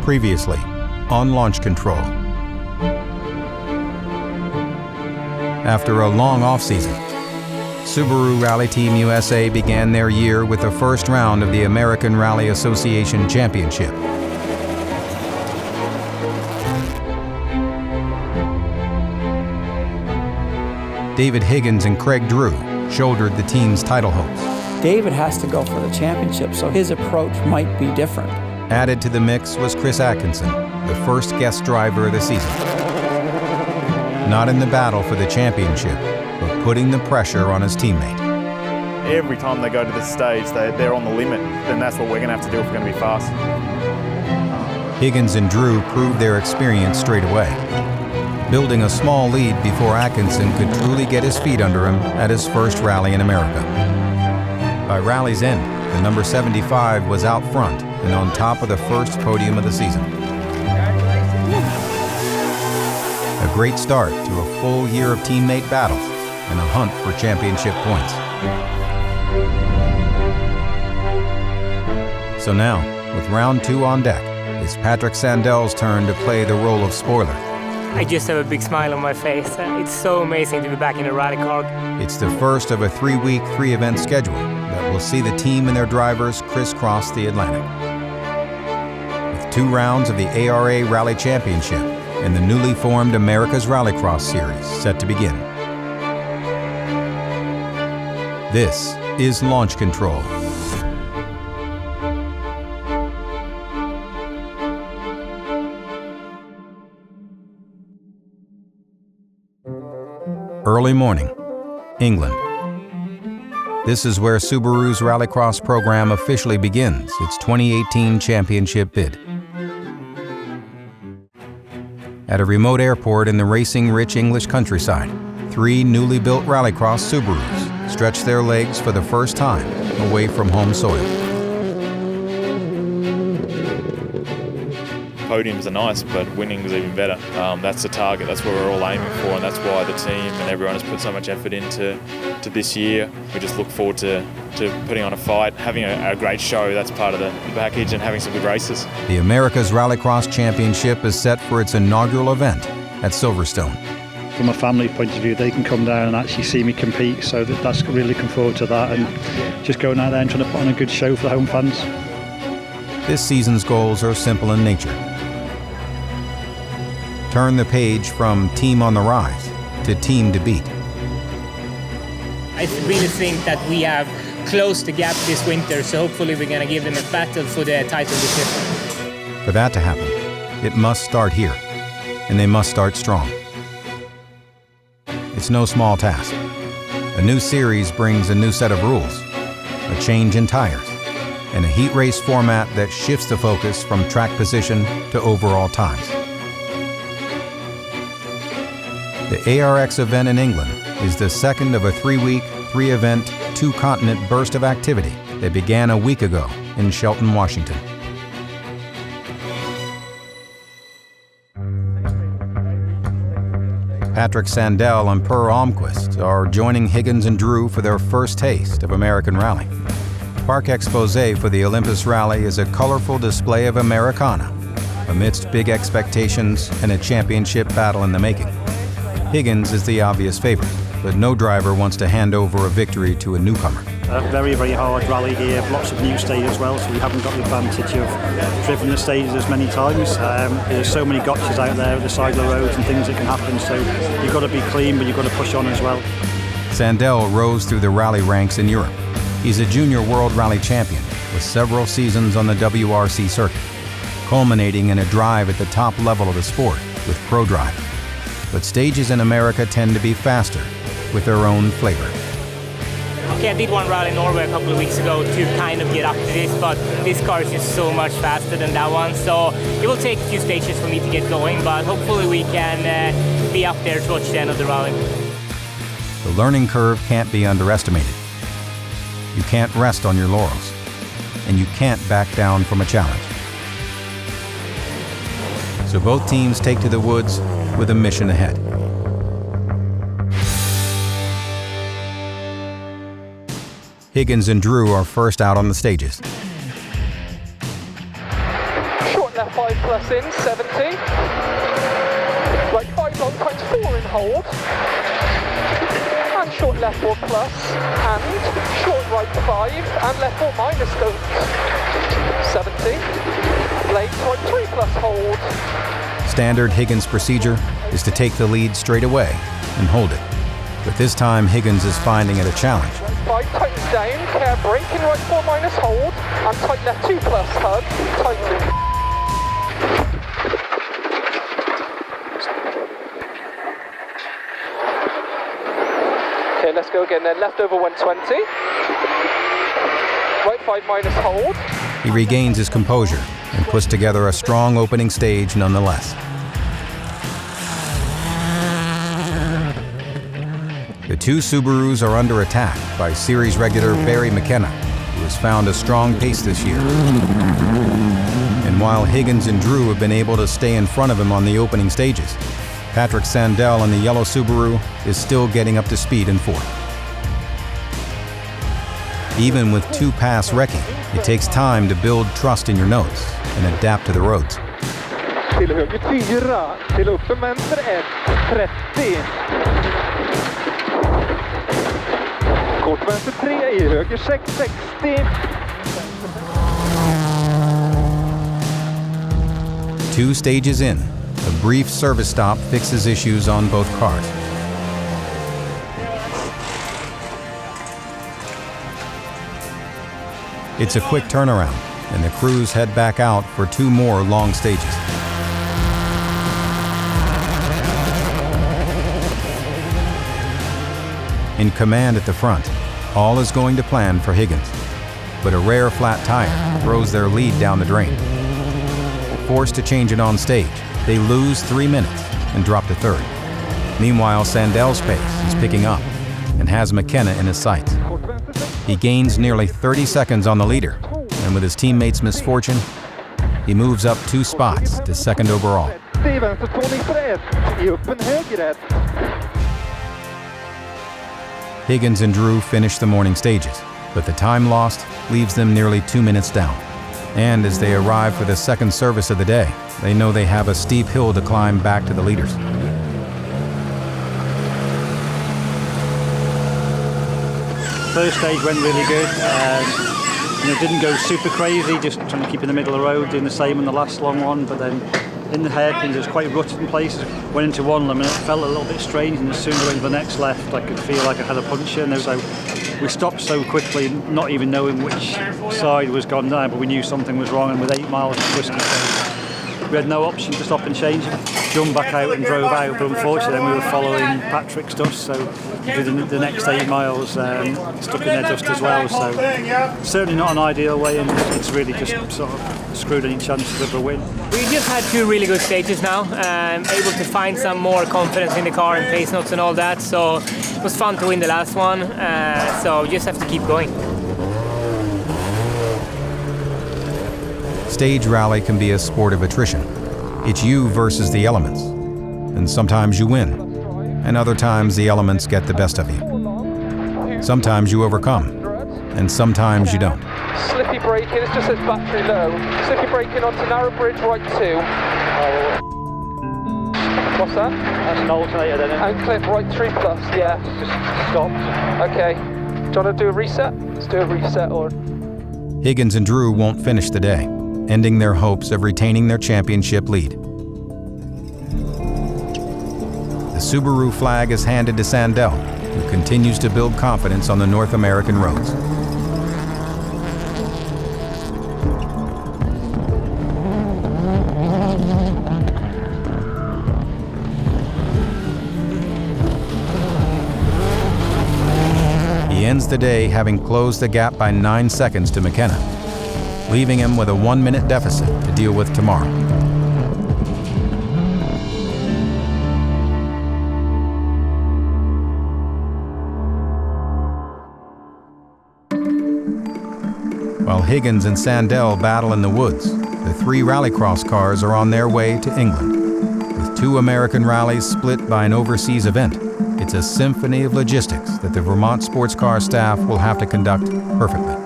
Previously on Launch Control. After a long off-season, Subaru Rally Team USA began their year with the first round of the American Rally Association Championship. David Higgins and Craig Drew shouldered the team's title hopes. David has to go for the championship, so his approach might be different. Added to the mix was Chris Atkinson, the first guest driver of the season. Not in the battle for the championship, but putting the pressure on his teammate. Every time they go to this stage, they're on the limit, then that's what we're going to have to do if we're going to be fast. Higgins and Drew proved their experience straight away, building a small lead before Atkinson could truly get his feet under him at his first rally in America. By rally's end, the number 75 was out front and on top of the first podium of the season. A great start to a full year of teammate battles and a hunt for championship points. So now, with round 2 on deck, it's Patrik Sandell's turn to play the role of spoiler. I just have a big smile on my face. It's so amazing to be back in a rally car. It's the first of a 3-week, 3-event schedule that will see the team and their drivers crisscross the Atlantic. With 2 rounds of the ARA Rally Championship and the newly formed America's Rallycross Series set to begin. This is Launch Control. Early morning, England. This is where Subaru's Rallycross program officially begins its 2018 championship bid. At a remote airport in the racing-rich English countryside, 3 newly built Rallycross Subarus stretch their legs for the first time away from home soil. Podiums are nice, but winning is even better. That's the target, that's what we're all aiming for, and that's why the team and everyone has put so much effort into this year. We just look forward to putting on a fight, having a great show, that's part of the package, and having some good races. The America's Rallycross Championship is set for its inaugural event at Silverstone. From a family point of view, they can come down and actually see me compete, so that's really looking forward to that, and just going out there and trying to put on a good show for the home fans. This season's goals are simple in nature. Turn the page from team on the rise to team to beat. I really think that we have closed the gap this winter, so hopefully we're going to give them a battle for the title this year. For that to happen, it must start here, and they must start strong. It's no small task. A new series brings a new set of rules, a change in tires, and a heat race format that shifts the focus from track position to overall times. The ARX event in England is the second of a 3-week, 3-event, 2-continent burst of activity that began a week ago in Shelton, Washington. Patrik Sandell and Per Almquist are joining Higgins and Drew for their first taste of American Rally. Park Exposé for the Olympus Rally is a colorful display of Americana amidst big expectations and a championship battle in the making. Higgins is the obvious favorite, but no driver wants to hand over a victory to a newcomer. Very, very hard rally here, lots of new stages as well, so we haven't got the advantage of driven the stages as many times. There's so many gotchas out there at the side of the roads and things that can happen, so you've got to be clean, but you've got to push on as well. Sandell rose through the rally ranks in Europe. He's a junior world rally champion with several seasons on the WRC circuit, culminating in a drive at the top level of the sport with ProDrive. But stages in America tend to be faster, with their own flavor. Okay, I did one rally in Norway a couple of weeks ago to kind of get up to this, but this car is just so much faster than that one, so it will take a few stages for me to get going, but hopefully we can be up there towards the end of the rally. The learning curve can't be underestimated. You can't rest on your laurels, and you can't back down from a challenge. So both teams take to the woods with a mission ahead. Higgins and Drew are first out on the stages. Short left 5 plus in, 70. Right 5 long times 4 in hold. And short left 4 plus, and short right 5, and left 4 minus goes 70. Blades right 3 plus hold. Standard Higgins procedure is to take the lead straight away and hold it. But this time Higgins is finding it a challenge. Right 5 tightens down, care braking right 4 minus hold, and tight left 2 plus hug, tightening. Okay, let's go again then. Left over 120. Right 5 minus hold. He regains his composure and puts together a strong opening stage nonetheless. The two Subarus are under attack by series regular Barry McKenna, who has found a strong pace this year. And while Higgins and Drew have been able to stay in front of him on the opening stages, Patrik Sandell in the yellow Subaru is still getting up to speed in fourth. Even with 2 pass wrecking, it takes time to build trust in your notes and adapt to the roads. Till höger 4, till upp med vänster 1, 30. Kort vänster 3, i höger 6, 60. 2 stages in, a brief service stop fixes issues on both cars. It's a quick turnaround, and the crews head back out for 2 more long stages. In command at the front, all is going to plan for Higgins, but a rare flat tire throws their lead down the drain. Forced to change it on stage, they lose 3 minutes and drop to third. Meanwhile, Sandell's pace is picking up and has McKenna in his sights. He gains nearly 30 seconds on the leader, and with his teammates' misfortune, he moves up 2 spots to second overall. Higgins and Drew finish the morning stages, but the time lost leaves them nearly 2 minutes down. And as they arrive for the second service of the day, they know they have a steep hill to climb back to the leaders. First stage went really good. Didn't go super crazy, just trying to keep in the middle of the road, doing the same on the last long one, but then in the hairpins it was quite rutted in places. Went into one of them and it felt a little bit strange, and as soon as I went to the next left I could feel like I had a puncture, and so we stopped so quickly, not even knowing which side was gone down, but we knew something was wrong, and with 8 miles of twisting stage we had no option to stop and change it. Jumped back out and drove out, but unfortunately then we were following Patrik's dust, so the next 8 miles stuck in their dust as well, so certainly not an ideal way, and it's really just sort of screwed any chances of a win. We just had 2 really good stages now, able to find some more confidence in the car and pace notes and all that, so it was fun to win the last one, so we just have to keep going. Stage rally can be a sport of attrition. It's you versus the elements. And sometimes you win, and other times the elements get the best of you. Sometimes you overcome, and sometimes you don't. Slippy braking, it just says battery low. Slippy braking onto narrow bridge, right 2. What's that? That's an alternator then. And clip right 3 plus, yeah. Just stopped. Okay. Do you want to do a reset? Let's do a reset or... Higgins and Drew won't finish the day, ending their hopes of retaining their championship lead. The Subaru flag is handed to Sandell, who continues to build confidence on the North American roads. He ends the day having closed the gap by 9 seconds to McKenna, leaving him with a 1-minute deficit to deal with tomorrow. While Higgins and Sandell battle in the woods, the 3 Rallycross cars are on their way to England. With 2 American rallies split by an overseas event, it's a symphony of logistics that the Vermont sports car staff will have to conduct perfectly.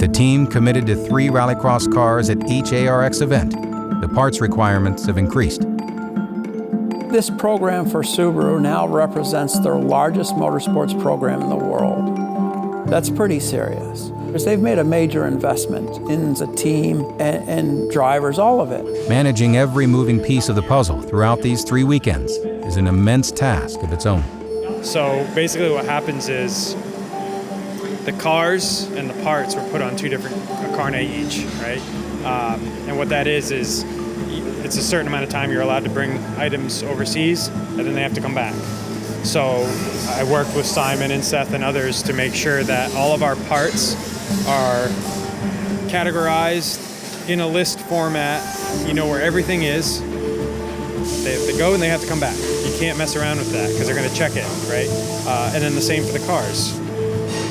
With a team committed to 3 Rallycross cars at each ARX event, the parts requirements have increased. This program for Subaru now represents their largest motorsports program in the world. That's pretty serious. They've made a major investment in the team and drivers, all of it. Managing every moving piece of the puzzle throughout these 3 weekends is an immense task of its own. So basically what happens is the cars and the parts were put on 2 different, a car and a each, right? And what that is it's a certain amount of time you're allowed to bring items overseas, and then they have to come back. So I worked with Simon and Seth and others to make sure that all of our parts are categorized in a list format. You know where everything is. They have to go and they have to come back. You can't mess around with that because they're going to check it, right? And then the same for the cars.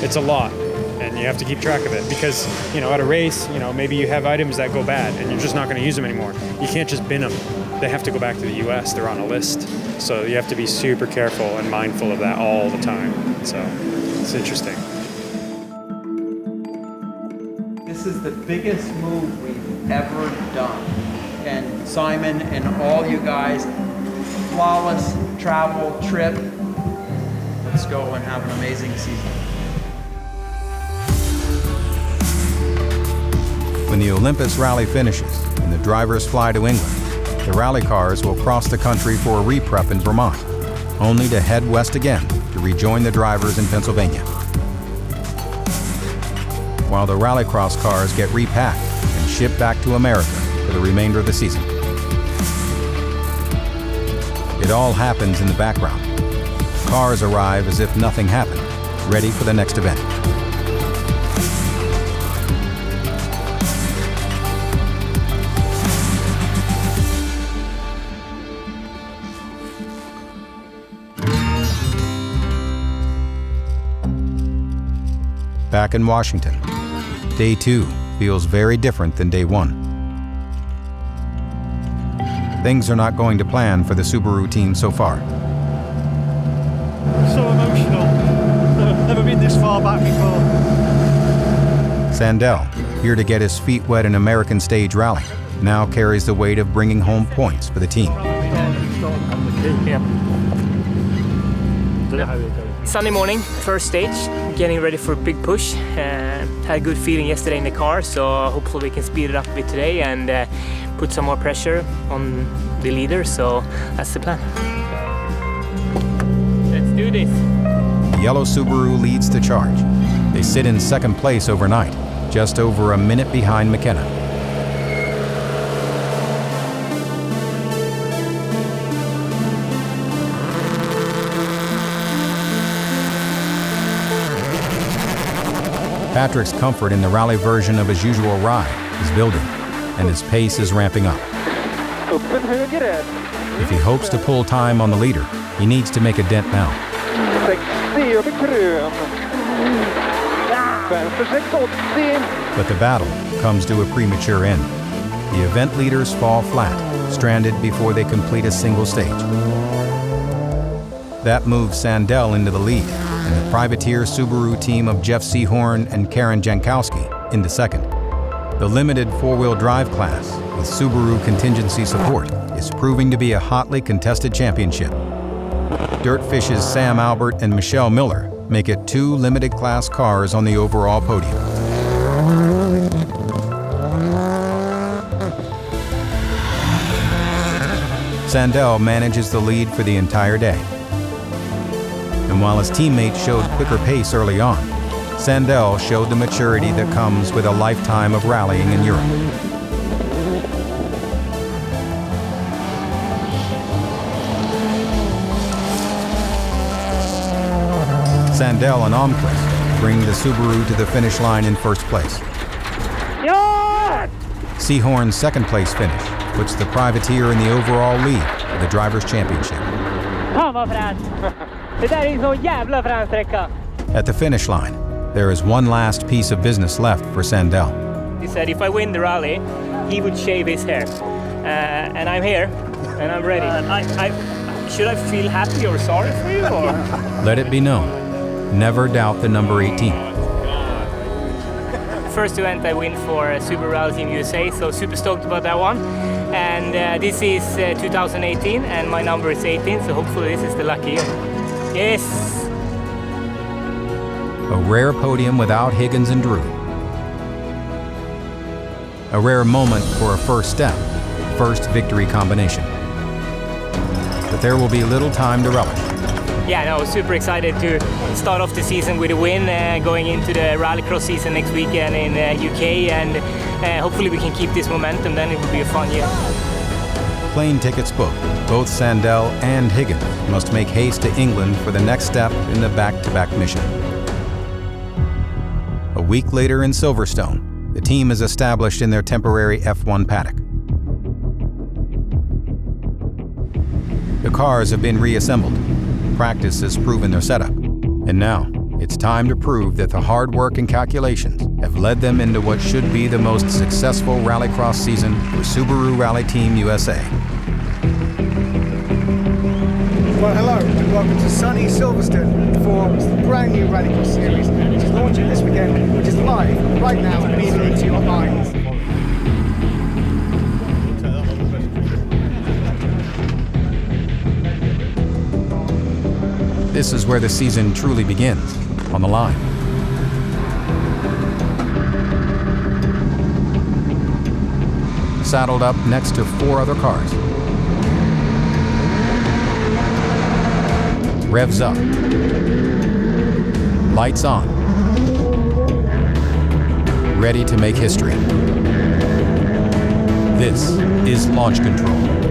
It's a lot, and you have to keep track of it because, you know, at a race, you know, maybe you have items that go bad and you're just not going to use them anymore. You can't just bin them. They have to go back to the US. They're on a list. So you have to be super careful and mindful of that all the time. So it's interesting. This is the biggest move we've ever done. And Simon and all you guys, flawless travel trip. Let's go and have an amazing season. When the Olympus Rally finishes and the drivers fly to England, the rally cars will cross the country for a re-prep in Vermont, only to head west again to rejoin the drivers in Pennsylvania. While the Rallycross cars get repacked and shipped back to America for the remainder of the season. It all happens in the background. Cars arrive as if nothing happened, ready for the next event. Back in Washington, Day 2 feels very different than Day 1. Things are not going to plan for the Subaru team so far. So emotional. Never been this far back before. Sandell, here to get his feet wet in American stage rally, now carries the weight of bringing home points for the team. Sunday morning, first stage, getting ready for a big push. Had a good feeling yesterday in the car, so hopefully we can speed it up a bit today and put some more pressure on the leader, so that's the plan. Let's do this. The yellow Subaru leads the charge. They sit in second place overnight, just over a minute behind McKenna. Patrick's comfort in the rally version of his usual ride is building, and his pace is ramping up. If he hopes to pull time on the leader, he needs to make a dent now. But the battle comes to a premature end. The event leaders fall flat, stranded before they complete a single stage. That moves Sandell into the lead, and the privateer Subaru team of Jeff Seahorn and Karen Jankowski into second. The limited four-wheel drive class with Subaru contingency support is proving to be a hotly contested championship. Dirtfish's Sam Albert and Michelle Miller make it 2 limited class cars on the overall podium. Sandell manages the lead for the entire day. And while his teammates showed quicker pace early on, Sandell showed the maturity that comes with a lifetime of rallying in Europe. Sandell and Almquist bring the Subaru to the finish line in first place. Seahorn's second place finish puts the privateer in the overall lead of the Drivers' Championship. At the finish line, there is one last piece of business left for Sandell. He said if I win the rally, he would shave his hair. And I'm here, and I'm ready. Should I feel happy or sorry for you? Or? Let it be known, never doubt the number 18. first event I win for Subaru Rally Team USA, so super stoked about that one. And this is 2018, and my number is 18, so hopefully this is the lucky year. Yes! A rare podium without Higgins and Drew. A rare moment for a first step, first victory combination. But there will be little time to relish. Yeah, no, super excited to start off the season with a win, going into the Rallycross season next weekend in UK, and hopefully we can keep this momentum, then it will be a fun year. Plane tickets booked. Both Sandell and Higgins must make haste to England for the next step in the back-to-back mission. A week later in Silverstone, the team is established in their temporary F1 paddock. The cars have been reassembled. Practice has proven their setup. And now, it's time to prove that the hard work and calculations have led them into what should be the most successful Rallycross season for Subaru Rally Team USA. Well, hello and welcome to sunny Silverstone for the brand new Rallycross series, which is launching this weekend, which is live right now, beaming into your eyes. This is where the season truly begins, on the line. Saddled up next to 4 other cars. Revs up. Lights on. Ready to make history. This is launch control.